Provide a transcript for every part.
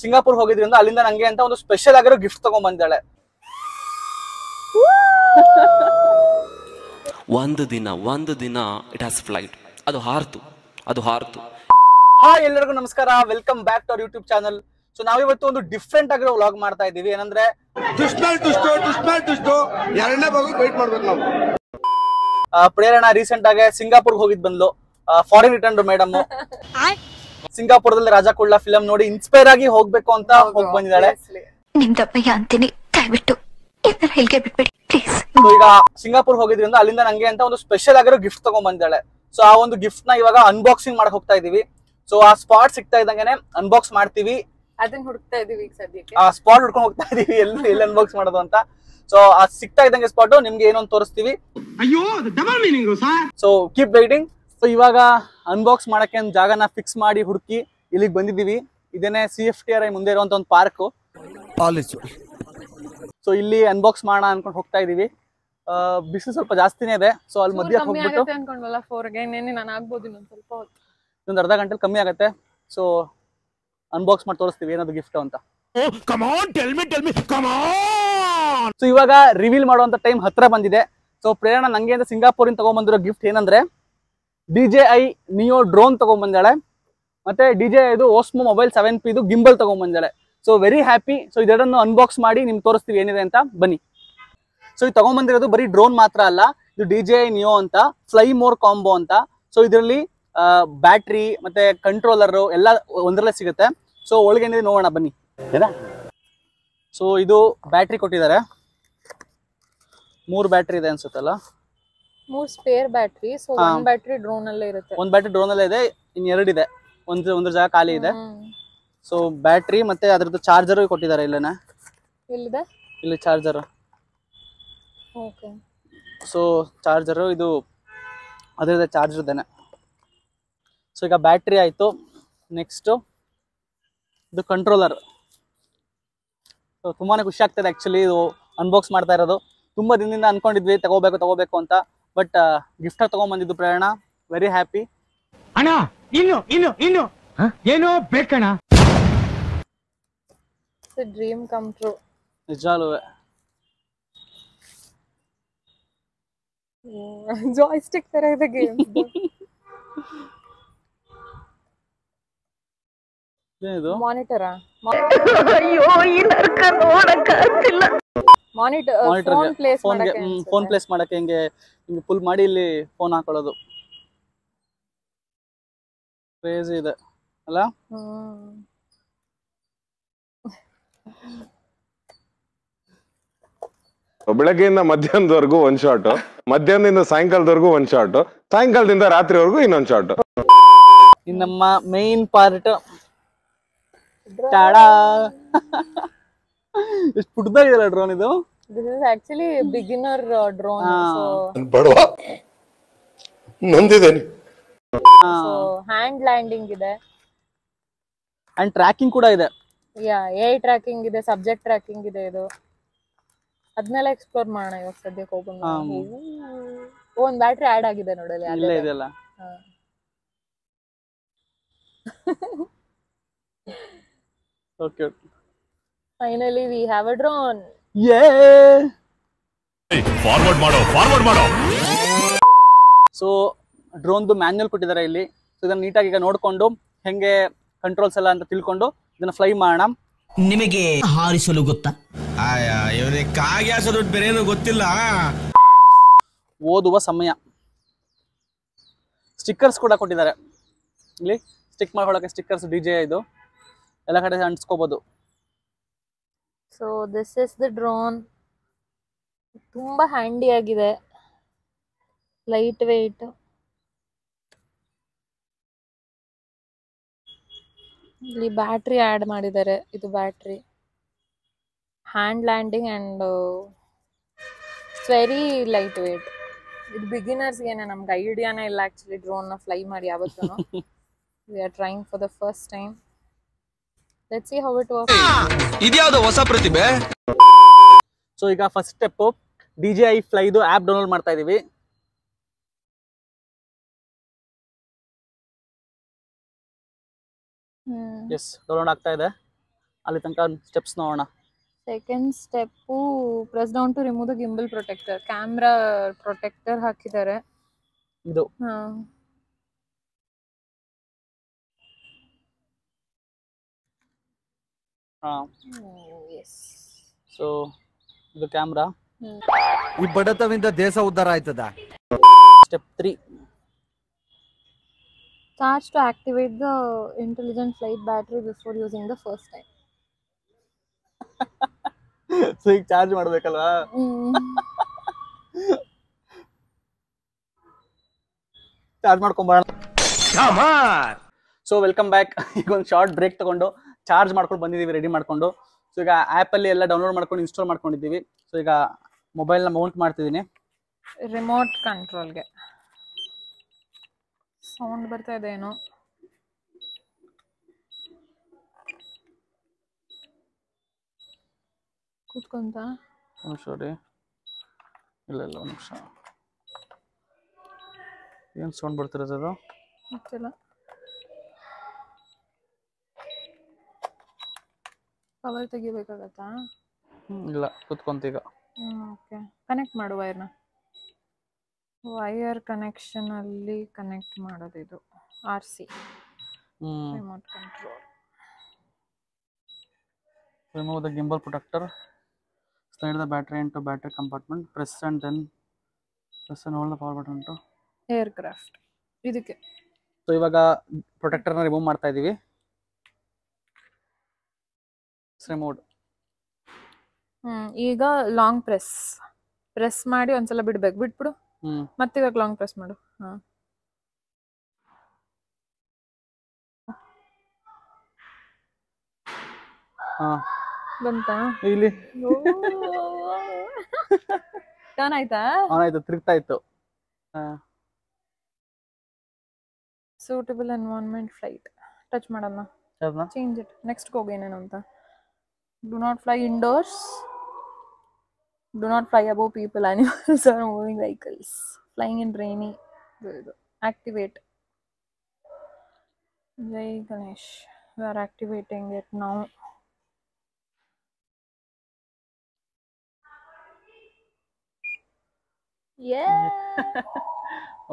Singapore ಹೋಗಿದ್ರಿಂದ ಅಲ್ಲಿಂದ ನಂಗೆ ಅಂತ ಒಂದು ಸ್ಪೆಷಲ್ ಆಗಿರೋ ಗಿಫ್ಟ್ ತಗೊಂಡ್ ಬಂದಿದ್ದಾಳೆ. ಒಂದು ದಿನ ಇಟ್ ಹ್ಯಾಸ್ ಫ್ಲೈಟ್, ಅದು ಹಾರ್ತು. ಹಾಯ್ ಎಲ್ಲರಿಗೂ ನಮಸ್ಕಾರ, welcome back to our YouTube channel. So ನಾವಿವತ್ತು ಒಂದು ಡಿಫ್ರೆಂಟ್ ಆಗಿರೋ ವ್ಲಾಗ್ ಮಾಡ್ತಾ ಇದೀವಿ. ಏನಂದ್ರೆ ಪ್ರೇರಣಾ ರೀಸೆಂಟ್ ಆಗಿ ಸಿಂಗಾಪುರ್ ಹೋಗಿದ್ ಬಂದ್ಲು. ಫಾರಿನ್ ರಿಟರ್ನ್ ಮೇಡಮ್ ಸಿಂಗಾಪುರದಲ್ಲಿ ರಾಜಾ ಕುಳ್ಳ ಫಿಲಂ ನೋಡಿ ಇನ್ಸ್ಪೈರ್ ಆಗಿ ಹೋಗ್ಬೇಕು ಅಂತ ಹೋಗಿ ಬಂದಿದ್ದಾಳೆ. ಈಗ ಸಿಂಗಾಪುರ್ ಹೋಗಿದ್ರಿಂದ ಅಲ್ಲಿಂದ ನಂಗೆ ಅಂತ ಒಂದು ಸ್ಪೆಷಲ್ ಆಗಿರೋ ಗಿಫ್ಟ್ ತಗೊಂಡ್ ಬಂದಿದ್ದಾಳೆ. ಸೊ ಆ ಒಂದು ಗಿಫ್ಟ್ ನ ಇವಾಗ ಅನ್ಬಾಕ್ಸಿಂಗ್ ಮಾಡಕ್ ಹೋಗ್ತಾ ಇದೀವಿ. ಸೊ ಆ ಸ್ಪಾಟ್ ಸಿಗ್ತಾ ಇದ್ದಂಗೆನೆ ಅನ್ಬಾಕ್ಸ್ ಮಾಡ್ತೀವಿ. ಅದನ್ನ ಹುಡುಕ್ತಾ ಇದೀವಿ ಈಗ ಸದ್ಯಕ್ಕೆ. ಆ ಸ್ಪಾಟ್ ಹುಡ್ಕೊಂಡು ಹೋಗ್ತಾ ಇದೀವಿ, ಎಲ್ಲಿ ಅನ್ಬಾಕ್ಸ್ ಮಾಡೋದು ಅಂತ. ಸೊ ಆ ಸಿಗ್ತಾ ಇದ್ದಂಗೆ ಸ್ಪಾಟ್ ನಿಮ್ಗೆ ಏನೊಂದು ತೋರಿಸ್ತೀವಿ. So keep waiting. ಸೊ ಇವಾಗ ಅನ್ಬಾಕ್ಸ್ ಮಾಡಕ್ಕೆ ಒಂದು ಜಾಗನ ಫಿಕ್ಸ್ ಮಾಡಿ ಹುಡುಕಿ ಇಲ್ಲಿಗೆ ಬಂದಿದ್ದೀವಿ. ಇದೇನೆ CFTRI ಮುಂದೆ ಇರುವಂತ ಒಂದು ಪಾರ್ಕ್. ಸೊ ಇಲ್ಲಿ ಅನ್ಬಾಕ್ಸ್ ಮಾಡೋಣ ಅನ್ಕೊಂಡು ಹೋಗ್ತಾ ಇದೀವಿ. ಬಿಸಿಲು ಸ್ವಲ್ಪ ಜಾಸ್ತಿನೇ ಇದೆ. ಸೊ ಅಲ್ಲಿ ಮಧ್ಯ ಹೋಗ್ಬಿಟ್ಟು ಅನ್ಕೊಂಡ್ವಲ್ಲ 4ಗೆ ನಾನು ಆಗ್ಬೋದು ಇನ್ನೊಂದು ಸ್ವಲ್ಪ ಹೊತ್ತು, ಇನ್ನೊಂದು ಅರ್ಧ ಗಂಟೆ ಕಮ್ಮಿ ಆಗುತ್ತೆ. ಸೊ ಅನ್ಬಾಕ್ಸ್ ಮಾಡಿ ತೋರಿಸ್ತೀವಿ ಏನದು ಗಿಫ್ಟ್ ಅಂತ. ಸೊ ಇವಾಗ ರಿವೀಲ್ ಮಾಡುವಂತ ಟೈಮ್ ಹತ್ರ ಬಂದಿದೆ. ಸೊ ಪ್ರೇರಣಾ ನಂಗೆ ಅಂತ ಸಿಂಗಾಪುರಿನ ತಗೊಂಡ್ಬಂದಿರೋ ಗಿಫ್ಟ್ ಏನಂದ್ರೆ DJI ನಿಯೋ ಡ್ರೋನ್ ತಗೊಂಡ್ಬಂದಾಳೆ. ಮತ್ತೆ DJI ಇದು ಓಸ್ಮೋ ಮೊಬೈಲ್ 7P ಇದು ಗಿಂಬಲ್ ತಗೊಂಡ್ಬಂದಾಳೆ. So very happy. ಸೊ ಇದನ್ನು ಅನ್ಬಾಕ್ಸ್ ಮಾಡಿ ನಿಮ್ಗೆ ತೋರಿಸ್ತೀವಿ ಏನಿದೆ ಅಂತ, ಬನ್ನಿ. ಸೊ ಇದು ತಗೊಂಡ್ಬಂದಿರೋದು ಬರೀ ಡ್ರೋನ್ ಮಾತ್ರ ಅಲ್ಲ, ಇದು DJI ನಿಯೋ ಅಂತ ಫ್ಲೈ ಮೋರ್ ಕಾಂಬೋ ಅಂತ. ಸೊ ಇದರಲ್ಲಿ ಬ್ಯಾಟ್ರಿ ಮತ್ತೆ ಕಂಟ್ರೋಲರ್ ಎಲ್ಲ ಒಂದರಲ್ಲೇ ಸಿಗುತ್ತೆ. ಸೊ ಒಳಗೇನಿದೆ ನೋಡೋಣ ಬನ್ನಿ. ಸೊ ಇದು ಬ್ಯಾಟ್ರಿ ಕೊಟ್ಟಿದ್ದಾರೆ, 3 ಬ್ಯಾಟ್ರಿ ಇದೆ ಅನ್ಸುತ್ತಲ್ಲ, 3 ಸ್ಪೇರ್ ಬ್ಯಾಟ್ರಿ. ಸೊ ಒಂದು ಬ್ಯಾಟ್ರಿ ಡ್ರೋನ್ ಅಲ್ಲೇ ಇರುತ್ತೆ, ಒಂದು ಬ್ಯಾಟ್ರಿ ಡ್ರೋನ್ ಅಲ್ಲೇ ಇದೆ, ಇನ್ನು 2 ಇದೆ, ಒಂದ್ರ ಜಾಗ ಖಾಲಿ ಇದೆ. ಸೊ ಬ್ಯಾಟ್ರಿ ಮತ್ತೆ ಅದ್ರದ್ದು ಚಾರ್ಜರ್ ಕೊಟ್ಟಿದ್ದಾರೆ. ಇಲ್ಲೇನೆ ಎಲ್ಲಿದೆ? ಇಲ್ಲಿ ಚಾರ್ಜರ್. ಓಕೆ. ಸೊ ಚಾರ್ಜರು ಇದು ಅದರದ್ದು ಚಾರ್ಜರ್ ಇದೇನೆ. ಸೊ ಈಗ ಬ್ಯಾಟ್ರಿ ಆಯ್ತು. ನೆಕ್ಸ್ಟ್ ಇದು ಕಂಟ್ರೋಲರ್. ಸೊ ತುಂಬಾನೇ ಖುಷಿ ಆಗ್ತದೆ ಆಕ್ಚುಲಿ ಇದು ಅನ್ಬಾಕ್ಸ್ ಮಾಡ್ತಾ ಇರೋದು. ತುಂಬಾ ದಿನದಿಂದ ಅನ್ಕೊಂಡಿದ್ವಿ ತಗೋಬೇಕು ಅಂತ, ಬಟ್ ಗಿಫ್ಟ್ ತಗೊಂಡ್ಬಂದಿದ್ದು ಪ್ರೇರಣಾ. ವೆರಿ ಹ್ಯಾಪಿ ಅಣ್ಣ. ಇನ್ನು ಏನೋ ಬೇಕಣ್ಣ. ಡ್ರೀಮ್ ಕಮ್ ಟ್ರೂ ನಿಜಾಲು. ಜಾಯ್ಸ್ಟಿಕ್ ತರ ಇದೆ ಗೇಮ್. ಏನಿದು? ಮಾನಿಟರಾ? ಫೋನ್ ಪ್ಲೇಸ್ ಮಾಡಕ್ಕೆ ಹಿಂಗೆ ಫುಲ್ ಮಾಡಿ ಇಲ್ಲಿ ಫೋನ್ ಹಾಕೊಳ್ಳೋದು. ಕ್ರೇಜಿ ಇದೆ ಅಲ್ಲ? ಬೆಳಗ್ಗೆಯಿಂದ ಮಧ್ಯಾಹ್ನದವರೆಗೂ ಒಂದ್ ಶಾಟ್, ಮಧ್ಯಾಹ್ನದಿಂದ ಸಾಯಂಕಾಲದವರೆಗೂ ಒಂದ್ ಶಾಟ್, ಸಾಯಂಕಾಲದಿಂದ ರಾತ್ರಿವರೆಗೂ ಇನ್ನೊಂದ್ ಶಾಟ್. ನಮ್ಮ ಮೇನ್ ಪಾರ್ಟ್ ಎಷ್ಟು ಪುಟ್ಟದಾಗಿದೆಲ್ಲ ಡ್ರೋನ್ ಇದು. This is actually beginner drone. ಬಡವ ನೊಂದಿದ್ದೇನೆ. ಸೊ ಹ್ಯಾಂಡ್ ಲ್ಯಾಂಡಿಂಗ್ ಇದೆ ಅಂಡ್ ಟ್ರ್ಯಾಕಿಂಗ್ ಕೂಡ ಇದೆ. ಏರ್ ಟ್ರ್ಯಾಕಿಂಗ್ ಇದೆ, ಸಬ್ಜೆಕ್ಟ್ ಟ್ರ್ಯಾಕಿಂಗ್ ಇದೆ. ಇದು ಅದನ್ನೆಲ್ಲ ಎಕ್ಸ್ಪ್ಲೋರ್ ಮಾಡೋಣ ಇವಾಗ ಸದ್ಯಕ್ಕೆ ಹೋಗೋಣ. ಒಂದ್ ಬ್ಯಾಟ್ರಿ ಆಡ್ ಆಗಿದೆ ನೋಡಲಿ, ಇಲ್ಲೇ ಇದೆಲ್ಲ. Okay, finally we have a drone. Forward ಮಾಡೋ. ಸೊ ಡ್ರೋನ್ದು ಮ್ಯಾನ್ಯಲ್ ಕೊಟ್ಟಿದ್ದಾರೆ ಇಲ್ಲಿ. ಸೊ ಇದನ್ನ ನೀಟಾಗಿ ಈಗ ನೋಡ್ಕೊಂಡು ಹೆಂಗೆ ಕಂಟ್ರೋಲ್ಸ್ ಎಲ್ಲ ಅಂತ ತಿಳ್ಕೊಂಡು ಇದನ್ನ ಫ್ಲೈ ಮಾಡೋಣ. ನಿಮಗೆ ಹಾರಿಸಲು ಗೊತ್ತಾ? ಇವನಿಗೆ ಕಾಗ್ಯಾಸಲು ಬೇರೇನು ಗೊತ್ತಿಲ್ಲ. ಓದುವ ಸಮಯ. ಸ್ಟಿಕ್ಕರ್ಸ್ ಕೂಡ ಕೊಟ್ಟಿದ್ದಾರೆ ಇಲ್ಲಿ, ಸ್ಟಿಕ್ ಮಾಡ್ಕೊಳ್ಳೋಕೆ ಸ್ಟಿಕ್ಕರ್ಸ್ DJI ಇದು ಎಲ್ಲ ಕಡೆ ಅಂಟಿಸ್ಕೋಬಹುದು. So this is the drone. ತುಂಬಾ ಹ್ಯಾಂಡಿ ಆಗಿದೆ, ಲೈಟ್ ವೇಟ್. ಇಲ್ಲಿ ಬ್ಯಾಟ್ರಿ ಆಡ್ ಮಾಡಿದ್ದಾರೆ. ಇದು battery, hand landing and very light weight. ಇದು ಬಿಗಿನರ್ಸ್ ಗೆ ನಮ್ಗೆ ಐಡಿಯಾನೇ ಇಲ್ಲ ಆಕ್ಚುಲಿ ಡ್ರೋನ್ ನ ಫ್ಲೈ ಮಾಡಿ ಯಾವತ್ತೂ. We are trying for the first time. Let's see how it works. ಇದ್ಯಾವುದು ಹೊಸ ಪ್ರತಿಭೆ. ಸೊ ಈಗ ಫಸ್ಟ್ ಸ್ಟೆಪ್ DJI ಫ್ಲೈದು ಆಪ್ ಡೌನ್ಲೋಡ್ ಮಾಡ್ತಾ ಇದೀವಿ. ಎಸ್ ಡೌನ್ಲೋಡ್ ಆಗ್ತಾ ಇದೆ. ಅಲ್ಲಿ ತನಕ ಸ್ಟೆಪ್ಸ್ ನೋಡೋಣ. Second step press down to remove the gimbal protector. Camera protector ಹಾಕಿದ್ದಾರೆ. ಇದು ಸೊ ಇದು ಕ್ಯಾಮ್ರಾ. ಈ ಬಡತವಿಂದ ದೇಶ ಉದ್ಧಾರ ಆಯ್ತದ. Step 3 charge to activate the intelligent flight battery before using the first time. So ಈಗ ಚಾರ್ಜ್ ಮಾಡ್ಬೇಕಲ್ವಾ? ಚಾರ್ಜ್ ಮಾಡ್ಕೊಂಬರೋಣ. So welcome back. ಈಗ ಒಂದು ಶಾರ್ಟ್ ಬ್ರೇಕ್ ತಗೊಂಡು ಚಾರ್ಜ್ ಮಾಡ್ಕೊಂಡು ಬಂದಿದ್ದೀವಿ ರೆಡಿ ಮಾಡ್ಕೊಂಡು. ಸೊ ಈಗ ಆ್ಯಪಲ್ಲಿ ಎಲ್ಲ ಡೌನ್ಲೋಡ್ ಮಾಡ್ಕೊಂಡು ಇನ್ಸ್ಟಾಲ್ ಮಾಡ್ಕೊಂಡಿದ್ದೀವಿ. ಸೊ ಈಗ ಮೊಬೈಲ್ನ ಮೌಂಟ್ ಮಾಡ್ತಿದ್ದೀನಿ ರಿಮೋಟ್ ಕಂಟ್ರೋಲ್ಗೆ. ಸೌಂಡ್ ಬರ್ತಾ ಇದೆ ಏನೋ. ಕೂತ್ಕೊಂತ ಸಾರಿ ಇಲ್ಲ ಒಂದು ನಿಮಿಷ. ಏನು ಸೌಂಡ್ ಬರ್ತಿರೋದು ಅದು? ಗೊತ್ತಿಲ್ಲ. ಪವರ್ ತೆಗಿಬೇಕಾಗತ್ತಾ? ಇಲ್ಲ, ಕೂತ್ಕೊಂತ ಈಗ. ಓಕೆ, ಕನೆಕ್ಟ್ ಮಾಡು ವೈರ್ನ. ವೈರ್ ಕನೆಕ್ಷನ್ ಅಲ್ಲಿ ಕನೆಕ್ಟ್ ಮಾಡೋದು ಇದು RC remote control. Remove the gimbal protector. Slide the battery into battery compartment. Press and hold the power button to aircraft. ಇದಕ್ಕೆ ಸೊ ಇವಾಗ ಪ್ರೊಟೆಕ್ಟರ್ನ ರಿಮೂವ್ ಮಾಡ್ತಾ ಇದ್ದೀವಿ. ರಿಮೋಟ್. ಈಗ ಲಾಂಗ್ ಪ್ರೆಸ್ ಮಾಡಿ ಒಂದ್ಸಲ ಬಿಟ್ಬಿಡು. ಮತ್ತೆ ಇವಾಗ ಲಾಂಗ್ ಪ್ರೆಸ್ ಮಾಡು. ಬಂತಾ? ಇಲ್ಲಿ ಟರ್ನ್ ಆಯ್ತಾ? ಆಯ್ತು, ತಿರುಗ್ತಾ ಇತ್ತು. ಸೂಟಬಲ್ ಎನ್ವೈರನ್ಮೆಂಟ್ ಫ್ಲೈಟ್ ಟಚ್ ಮಾಡಲ್ಲ. Change it. ನೆಕ್ಸ್ಟ್ ಹೋಗಿ ಏನೇನು ಅಂತ. Do not fly indoors. Do not fly above people, animals or moving vehicles. Flying in rainy. ಇದು activate. Jai Ganesh. We are activating it now.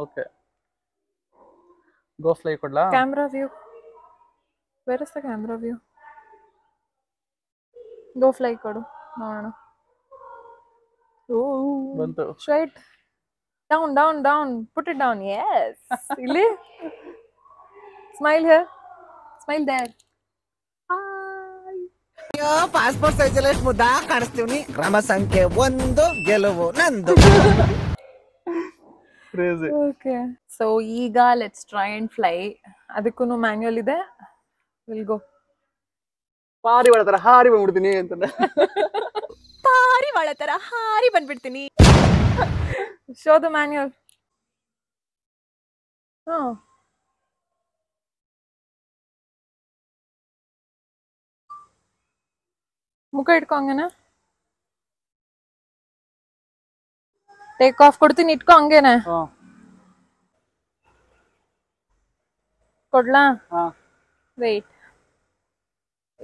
Okay, go fly ಕೊಡ್ಲಾ? Camera view. Where is the camera view? Go fly ಕೊಡು ನೋಡೋಣ. ಬಂತು. Straight down put it down. Yes. ಇಲ್ಲಿ smile here, smile there. Passport size ಅಲ್ಲಿ ಎಷ್ಟು ಮುದ್ದ ಕಾಣಿಸ್ತೀವಿ. ಕ್ರಮ ಸಂಖ್ಯೆ 1, ಗೆಲುವು ನಂದು. ಓಕೆ, ಸೊ ಈಗ ಲೆಟ್ಸ್ ಟ್ರೈ ಅಂಡ್ ಫ್ಲೈ. ಅದಕ್ಕೂ ಮ್ಯಾನ್ಯುಯಲ್ ಇದೆ. Will go. ಪಾರಿ ಒಳತರ ಹಾರಿ ಬಂದ್ಬಿಡ್ತೀನಿ ಅಂತ. ಪಾರಿ ಒಳತರ ಹಾರಿ ಬಂದ್ಬಿಡ್ತೀನಿ. Show the manual. ಮುಖ ಇಟ್ಕೊ ಹಂಗೇನ. ಟೇಕ್ ಆಫ್ ಕೊಡ್ತೀನಿ, ಇಟ್ಕೊ ಹಂಗೇನೆ. ಕೊಡ್ಲಾ? ವೇಟ್.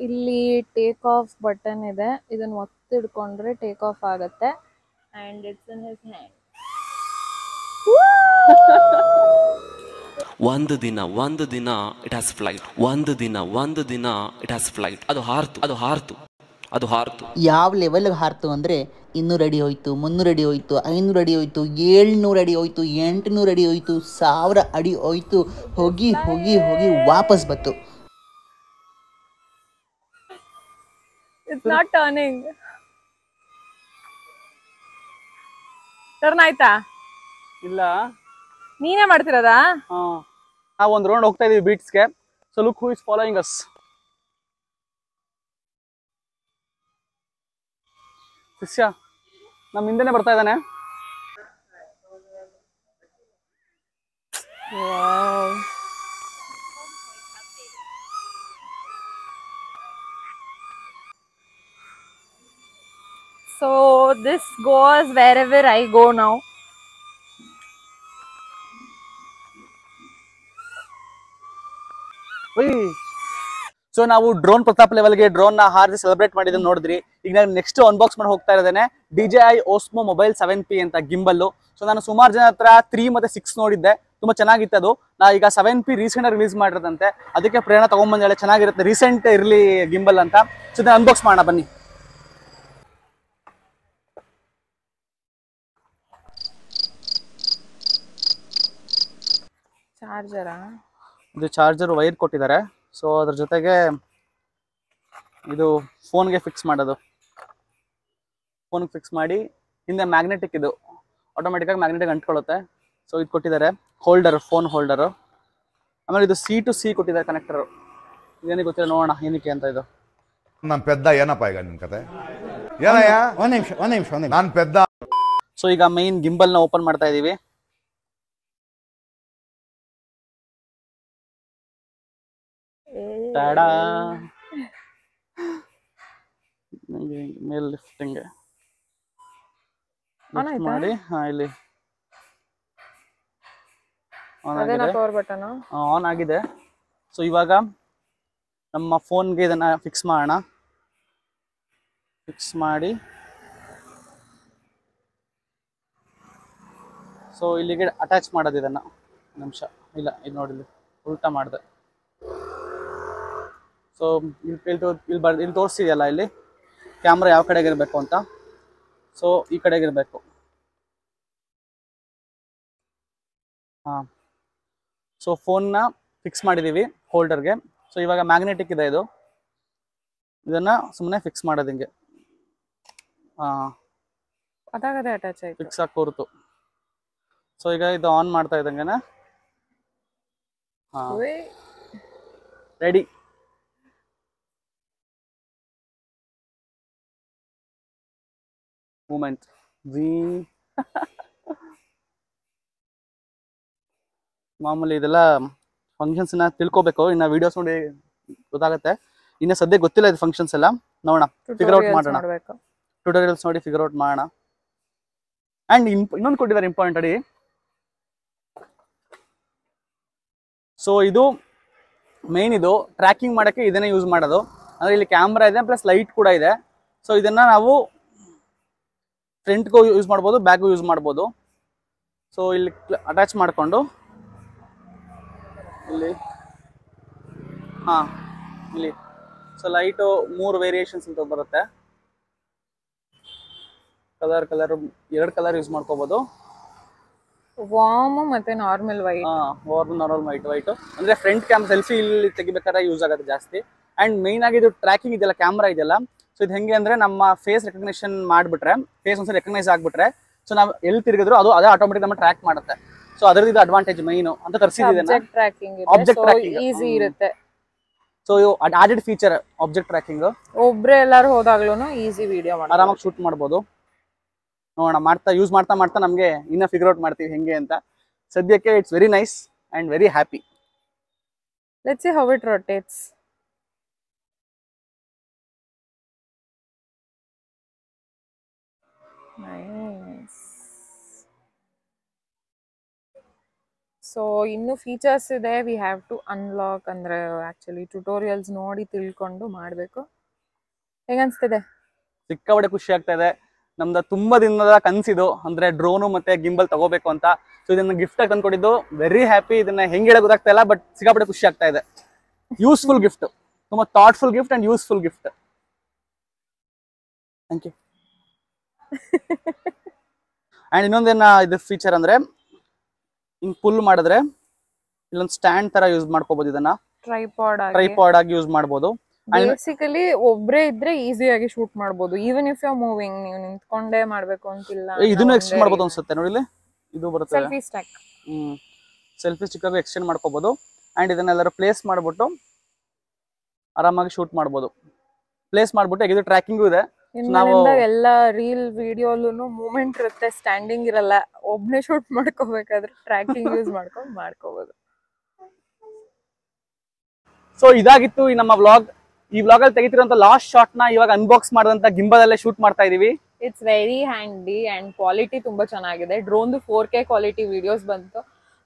ಇಲ್ಲಿ ಟೇಕ್ ಆಫ್ ಬಟನ್ ಇದೆ. ಇದನ್ನ ಒತ್ತಿ ಹಿಡ್ಕೊಂಡ್ರೆ ಟೇಕ್ ಆಫ್ ಆಗತ್ತೆ. And it's in his hand. ಒಂದು ದಿನ ಇಟ್ ಹ್ಯಾಸ್ ಫ್ಲೈಟ್. ಒಂದು ದಿನ ಇಟ್ ಹ್ಯಾಸ್ ಫ್ಲೈಟ್. ಅದು ಹಾರ್ತು. ಯಾವ ಲೆವೆಲ್ಗೆ ಹಾರ್ತು ಅಂದರೆ 200 ಅಡಿ ಹೋಯ್ತು, 300 ಅಡಿ ಹೋಯ್ತು, 500 ಅಡಿ ಹೋಯ್ತು, 700 ಅಡಿ ಹೋಯ್ತು, 800 ಅಡಿ ಹೋಯ್ತು, 1000 ಅಡಿ ಹೋಯ್ತು. ಹೋಗಿ ವಾಪಸ್ ಬತ್ತು. It's not turning. ಟರ್ನ್ ಆಯ್ತಾ? ಇಲ್ಲ, ನೀನೇ ಮಾಡ್ತಿರೋದಾ? ನಾವು ಒಂದು ರೌಂಡ್ ಹೋಗ್ತಾ ಇದೀವಿ ಬೀಟ್ಸ್ಗೆ. So look who is following us. ಶಿಷ್ಯ ನಮ್ಮ ಹಿಂದೆನೆ ಬರ್ತಾ ಇದ್ದಾನೆ. So this goes wherever I go now. So ನಾವು ಡ್ರೋನ್ ಪ್ರತಾಪ್ ಲೆವೆಲ್ಗೆ ಡ್ರೋನ್ ನ ಹಾರಿಸಿ ಸೆಲೆಬ್ರೇಟ್ ಮಾಡಿದ್ದನ್ನು ನೋಡಿದ್ರಿ. ಈಗ ನಾನು ನೆಕ್ಸ್ಟ್ ಅನ್ಬಾಕ್ಸ್ ಮಾಡಿ ಹೋಗ್ತಾ ಇದ್ದೇನೆ DJI Osmo Mobile 7P ಅಂತ ಗಿಂಬಲ್. ಸೊ ನಾನು ಸುಮಾರು ಜನ ಹತ್ರ 3 ಮತ್ತೆ 6 ನೋಡಿದ್ದೆ, ತುಂಬಾ ಚೆನ್ನಾಗಿತ್ತು ಅದು. ನಾ ಈಗ 7P ರೀಸೆಂಟ್ ಆಗಿ ರಿಲೀಸ್ ಮಾಡಿರೋದಂತೆ, ಅದಕ್ಕೆ ಪ್ರೇರಣಾ ತಗೊಂಡ್ಬಂದೇಳೆ, ಚೆನ್ನಾಗಿರುತ್ತೆ, ರೀಸೆಂಟ್ ಇರ್ಲಿ ಗಿಂಬಲ್ ಅಂತ. ಸೊ ಇದನ್ನ ಅನ್ಬಾಕ್ಸ್ ಮಾಡೋಣ ಬನ್ನಿ. ಚಾರ್ಜರಾ? ಇದು ಚಾರ್ಜರ್ ವೈರ್ ಕೊಟ್ಟಿದ್ದಾರೆ. ಸೊ ಅದ್ರ ಜೊತೆಗೆ ಇದು ಫೋನ್ಗೆ ಫಿಕ್ಸ್ ಮಾಡೋದು, ಫೋನ್ಗೆ ಫಿಕ್ಸ್ ಮಾಡಿ ಹಿಂದೆ ಮ್ಯಾಗ್ನೆಟಿಕ್, ಇದು ಆಟೋಮೆಟಿಕ್ ಆಗಿ ಮ್ಯಾಗ್ನೆಟಿಕ್ ಅಂಟ್ಕೊಳ್ಳುತ್ತೆ. ಸೊ ಇದು ಕೊಟ್ಟಿದ್ದಾರೆ ಹೋಲ್ಡರ್, ಫೋನ್ ಹೋಲ್ಡರು. ಆಮೇಲೆ ಇದು C to C ಕೊಟ್ಟಿದ್ದಾರೆ ಕನೆಕ್ಟರು. ಇದೇನಿಗೆ ಗೊತ್ತಿಲ್ಲ, ನೋಡೋಣ ಏನಕ್ಕೆ ಅಂತ. ಇದು ನಾನು ಪೆದ್ದ ಏನಪ್ಪ ಈಗ ನಿಮ್ ಕತೆ ಏನಯ್ಯ? ಒಂದ್ ನಿಮಿಷ ನಾನು ಪೆದ್ದ. ಸೊ ಈಗ ಮೈನ್ ಗಿಂಬಲ್ ನ ಓಪನ್ ಮಾಡ್ತಾ ಇದೀವಿ. ಟಾಡಾ, ಮೇಲ್ ಲಿಫ್ಟಿಂಗ್ ಮಾಡಿ, ಇಲ್ಲಿ ಆನ್ ಆಗಿದೆ. ಸೊ ಇವಾಗ ನಮ್ಮ ಫೋನ್ಗೆ ಇದನ್ನ ಫಿಕ್ಸ್ ಮಾಡೋಣ. ಫಿಕ್ಸ್ ಮಾಡಿ ಸೊ ಇಲ್ಲಿಗೆ ಅಟ್ಯಾಚ್ ಮಾಡೋದು ಇದನ್ನ. ನಿಮಿಷ, ಇಲ್ಲ ಇದು ನೋಡಿ, ಉಲ್ಟಾ ಮಾಡಿದೆ. ಸೊ ಇಲ್ಲಿ ತೋರಿಸಿದೆಯಲ್ಲ, ಇಲ್ಲಿ ಕ್ಯಾಮ್ರಾ ಯಾವ ಕಡೆಗೆ ಇರಬೇಕು ಅಂತ. ಸೊ ಈ ಕಡೆಗೆ ಇರಬೇಕು. ಹಾಂ, ಸೊ ಫೋನ್ನ ಫಿಕ್ಸ್ ಮಾಡಿದ್ದೀವಿ ಹೋಲ್ಡರ್ಗೆ. ಸೊ ಇವಾಗ ಮ್ಯಾಗ್ನೆಟಿಕ್ ಇದೆ, ಇದನ್ನ ಸುಮ್ಮನೆ ಫಿಕ್ಸ್ ಮಾಡೋದು ಹಿಂಗೆ. ಹಾಂ, ಅದಾಗದೆ ಅಟ್ಯಾಚ್ ಆಯ್ತು, ಫಿಕ್ಸ್ ಆಗಿ ಕೂರ್ತು. ಸೊ ಈಗ ಇದು ಆನ್ ಮಾಡ್ತಾ ಇದ್ದಂಗೆನೆ ಹಾಂ ರೆಡಿ. ಮೂಮೆಂಟ್ ಮಾಮೂಲಿ ಇದೆಲ್ಲ ಫಂಕ್ಷನ್ಸ್ ತಿಳ್ಕೊಬೇಕು, ಇನ್ನು ವಿಡಿಯೋಸ್ ನೋಡಿ ಗೊತ್ತಾಗುತ್ತೆ. ಇನ್ನು ಸದ್ಯ ಗೊತ್ತಿಲ್ಲ ಇದು ಫಂಕ್ಷನ್ಸ್ ಎಲ್ಲ, ನೋಡೋಣ, ಫಿಗರ್ ಔಟ್ ಮಾಡೋಣ, ಟ್ಯುಟೋರಿಯಲ್ಸ್ ನೋಡಿ ಫಿಗರ್ ಔಟ್ ಮಾಡೋಣ. ಅಂಡ್ ಇನ್ನೊಂದು ಕೊಟ್ಟಿದ್ದಾರೆ ಇಂಪಾರ್ಟೆಂಟ್ ಅಡಿ. ಸೊ ಇದು ಮೇನ್, ಇದು ಟ್ರ್ಯಾಕಿಂಗ್ ಮಾಡೋಕ್ಕೆ ಇದನ್ನೇ ಯೂಸ್ ಮಾಡೋದು. ಅಂದರೆ ಇಲ್ಲಿ ಕ್ಯಾಮ್ರಾ ಇದೆ ಪ್ಲಸ್ ಲೈಟ್ ಕೂಡ ಇದೆ. ಸೊ ಇದನ್ನು ನಾವು ಫ್ರಂಟ್ಗೂ ಯೂಸ್ ಮಾಡ್ಬೋದು, ಬ್ಯಾಕ್ಗೂ ಯೂಸ್ ಮಾಡ್ಬೋದು. ಸೊ ಇಲ್ಲಿ ಅಟ್ಯಾಚ್ ಮಾಡಿಕೊಂಡು ಇಲ್ಲಿ ಹಾಂ ಇಲ್ಲಿ ಸೊ ಲೈಟು 3 ವೇರಿಯೇಷನ್ಸ್ ಅಂತ ಬರುತ್ತೆ. ಕಲರ್ 2 ಕಲರ್ ಯೂಸ್ ಮಾಡ್ಕೋಬೋದು. ವಾರ್ಮ್ ಮತ್ತೆ normal white. Warm normal white ಅಂದ್ರೆ ಫ್ರಂಟ್ ಕ್ಯಾಮ್ ಸೆಲ್ಫಿ ಇಲ್ಲಿ ತೆಗಿಬೇಕಾದ್ರೆ ಯೂಸ್ ಆಗುತ್ತೆ ಜಾಸ್ತಿ. ಅಂಡ್ ಮೇನ್ ಆಗಿ ಇದು ಟ್ರ್ಯಾಕಿಂಗ್ ಇದೆಯಲ್ಲ, ಕ್ಯಾಮ್ರಾ ಇದೆಯಲ್ಲ, ಸೊ ಇದು ಹೆಂಗೆ ಅಂದ್ರೆ ನಮ್ಮ ಫೇಸ್ ರೆಕಗ್ನಿಷನ್ ಮಾಡಿಬಿಟ್ರೆ, ಫೇಸ್ ಒಂದ್ಸರಿ ರೆಕಗ್ನೈಸ್ ಆಗ್ಬಿಟ್ರೆ, ಸೊ ನಾವು ಎಲ್ಲಿ ತಿರುಗಿದ್ರು ಅದೇ ಆಟೋಮೆಟಿಕ್ ನಮ್ಮ ಟ್ರ್ಯಾಕ್ ಮಾಡುತ್ತೆ. ಸೊ ಅದರದ್ದು ಇದು ಅಡ್ವಾಂಟೇಜ್ ಮೈನು ಅಂತ ತರಿಸಿದ್ದೀವಿ. ಆಬ್ಜೆಕ್ಟ್ ಟ್ರ್ಯಾಕಿಂಗ್ ಈಸಿ ಇರುತ್ತೆ. So added feature object tracking. ಒಬ್ರೆ ಎಲ್ಲಾರು ಹೋದಾಗ್ಲೂ ಈಸಿ ವಿಡಿಯೋ ಮಾಡಿ ಆರಾಮಾಗಿ ಶೂಟ್ ಮಾಡ್ಬೋದು. ನೋಡೋಣ, ಯೂಸ್ ಮಾಡ್ತಾ ನಮಗೆ ಇನ್ನ ಫಿಗರ್ ಔಟ್ ಮಾಡ್ತೀವಿ ಹೆಂಗೆ ಅಂತ. ಸದ್ಯಕ್ಕೆ it's very nice and very happy. Let's see how it rotates. Nice. So ಇನ್ನು ಫೀಚರ್ಸ್ ಇದೆ, ವಿ ಹ್ಯಾವ್ ಟು ಅನ್ಲಾಕ್. ಅಂದ್ರೆ ಆಕ್ಚುಲಿ ಟ್ಯುಟೋರಿಯಲ್ಸ್ ನೋಡಿ ತಿಳ್ಕೊಂಡು ಮಾಡಬೇಕು. ಹೇಗನ್ಸ್ತಿದೆ? ಸಿಕ್ಕಾಪಟ್ಟೆ ಖುಷಿ ಆಗ್ತಾ ಇದೆ. ನಮ್ದು ತುಂಬಾ ದಿನದ ಕನಸಿದು, ಅಂದ್ರೆ ಡ್ರೋನು ಮತ್ತೆ ಗಿಂಬಲ್ ತಗೋಬೇಕು ಅಂತ. ಸೊ ಇದನ್ನ ಗಿಫ್ಟ್ ಆಗಿ ತಂದ್ಕೊಟ್ಟಿದ್ದು, ವೆರಿ ಹ್ಯಾಪಿ. ಇದನ್ನ ಹೆಂಗೆ ಹೇಳಕ್ ಗೊತ್ತಾಗ್ತಾ ಇಲ್ಲ, ಬಟ್ ಸಿಕ್ಕಾಪಟ್ಟೆ ಖುಷಿ ಆಗ್ತಾ ಇದೆ. ಯೂಸ್ಫುಲ್ ಗಿಫ್ಟ್, ತುಂಬಾ thoughtful gift and useful gift. Thank you. And ಇನ್ನೊಂದೇನ ಇದು ಫೀಚರ್ ಅಂದ್ರೆ, ಹಿಂಗ್ ಪುಲ್ ಮಾಡಿದ್ರೆ ಇಲ್ಲೊಂದು ಸ್ಟ್ಯಾಂಡ್ ತರ ಯೂಸ್ ಮಾಡ್ಕೋಬಹುದು. ಇದನ್ನ ಟ್ರೈಪಾಡ್ ಆಗಿ ಯೂಸ್ ಮಾಡಬಹುದು. ಬೇಸಿಕಲಿ ಒಬ್ರೇ ಇದ್ರೆ ಈಸಿಯಾಗಿ ಶೂಟ್ ಮಾಡಬಹುದು. ಈವನ್ ಇಫ್ ಯು ಮೂವಿಂಗ್, ನೀವು ನಿಂತ್ಕೊಂಡೇ ಮಾಡ್ಬೇಕು ಅಂತಿಲ್ಲ. ಇದನ್ನು ಎಕ್ಸ್ಟೆಂಡ್ ಮಾಡಬಹುದು ಅನ್ಸುತ್ತೆ ನೋಡಿ, ಇದು ಬರುತ್ತೆ ಸೆಲ್ಫಿ ಸ್ಟಿಕ್. ಸೆಲ್ಫಿ ಸ್ಟಿಕ್ ಆಗಿ ಎಕ್ಸ್ಟೆಂಡ್ ಮಾಡ್ಕೋಬಹುದು. ಅಂಡ್ ಇದನ್ನೆಲ್ಲರೂ ಪ್ಲೇಸ್ ಮಾಡ್ಬಿಟ್ಟು ಆರಾಮಾಗಿ ಶೂಟ್ ಮಾಡಬಹುದು. ಪ್ಲೇಸ್ ಮಾಡ್ಬಿಟ್ಟು ಇದು ಟ್ರ್ಯಾಕಿಂಗು ಇದೆ. ನಾವು ಎಲ್ಲ ರೀಲ್ ವಿಡಿಯೋಲೂ ಮೂವ್ಮೆಂಟ್ ಇರುತ್ತೆ, ಸ್ಟ್ಯಾಂಡಿಂಗ್ ಇರಲ್ಲ. ಒಬ್ನೇ ಶೂಟ್ ಮಾಡ್ಕೋಬೇಕಾದ್ರೆ ಟ್ರ್ಯಾಕಿಂಗ್ ಯೂಸ್ ಮಾಡ್ಕೋಬಹುದು. ಸೊ ಇದಾಗಿತ್ತು ಈ ನಮ್ಮ ವ್ಲಾಗ್. ಈ ವ್ಲಾಗ್ ಅಲ್ಲಿ ತೆಗಿತಿರುವಂತ ಲಾಸ್ಟ್ ಶಾಟ್ ನ ಇವಾಗ ಅನ್ಬಾಕ್ಸ್ ಮಾಡಿದಂತ ಗಿಂಬಲ್ ಅಲ್ಲೇ ಶೂಟ್ ಮಾಡ್ತಾ ಇದೀವಿ. It's very handy and quality ತುಂಬಾ ಚೆನ್ನಾಗಿದೆ. ಡ್ರೋನ್ 4K ಕ್ವಾಲಿಟಿ ವಿಡಿಯೋಸ್ ಬಂತು,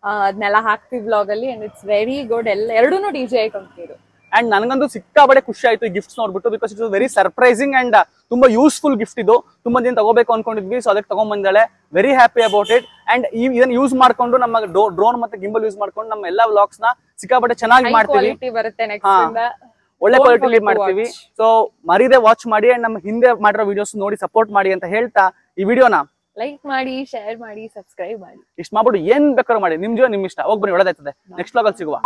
ಅದನ್ನೆಲ್ಲ ಹಾಕ್ತಿವಿ ವ್ಲಾಗ್ ಅಲ್ಲಿ. And it's very good. ಎರಡೂ DJI ಕಂಪ್ನಿದು. ಅಂಡ್ ನನಗಂತೂ ಸಿಕ್ಕಾಬಡೆ ಖುಷಿ ಆಯ್ತು ಈ ಗಿಫ್ಟ್ಸ್ ನೋಡ್ಬಿಟ್ಟು, because it's very surprising and ತುಂಬಾ ಯೂಸ್ಫುಲ್ ಗಿಫ್ಟ್ ಇದು. ತುಂಬಾ ದಿನ ತಗೋಬೇಕು ಅನ್ಕೊಂಡಿದ್ವಿ, ಸೊ ಅದಕ್ಕೆ ತಗೊಂಡ್ಬಂದಾಳೆ. Very happy about it. And ಇದನ್ನ ಯೂಸ್ ಮಾಡ್ಕೊಂಡು ನಮ್ಮ ಡ್ರೋನ್ ಮತ್ತೆ ಗಿಂಬಲ್ ಯೂಸ್ ಮಾಡ್ಕೊಂಡು ನಮ್ಮ ಎಲ್ಲಾ ವ್ಲಾಗ್ಸ್ ನ ಸಿಕ್ಕಾಬಡೆ ಚೆನ್ನಾಗಿ ಮಾಡ್ತೀವಿ. ಒಳ್ಳೆ ಕ್ವಾಲಿಟಿ ಮಾಡ್ತೀವಿ. ಸೊ ಮರೀದೆ ವಾಚ್ ಮಾಡಿ ಅಂಡ್ ನಮ್ಮ ಹಿಂದೆ ಮಾಡಿರೋ ವಿಡಿಯೋಸ್ ನೋಡಿ ಸಪೋರ್ಟ್ ಮಾಡಿ ಅಂತ ಹೇಳ್ತಾ ಈ ವಿಡಿಯೋನ ಲೈಕ್ ಮಾಡಿ, ಶೇರ್ ಮಾಡಿ, ಸಬ್ಸ್ಕ್ರೈಬ್ ಮಾಡಿ. ಇಷ್ಟ ಮಾಡ್ಬಿಟ್ಟು ಏನ್ ಬೇಕಾದ್ರೂ ಮಾಡಿ, ನಿಮ್ ಜೀವ ನಿಮ್ ಇಷ್ಟ. ಹೋಗ್ಬನ್ನಿ, ಒಳ್ಳೆದಾಯ್ತದೆ. ನೆಕ್ಸ್ಟ್ ವ್ಲಾಗ್ ಅಲ್ಲಿ ಸಿಗುವ.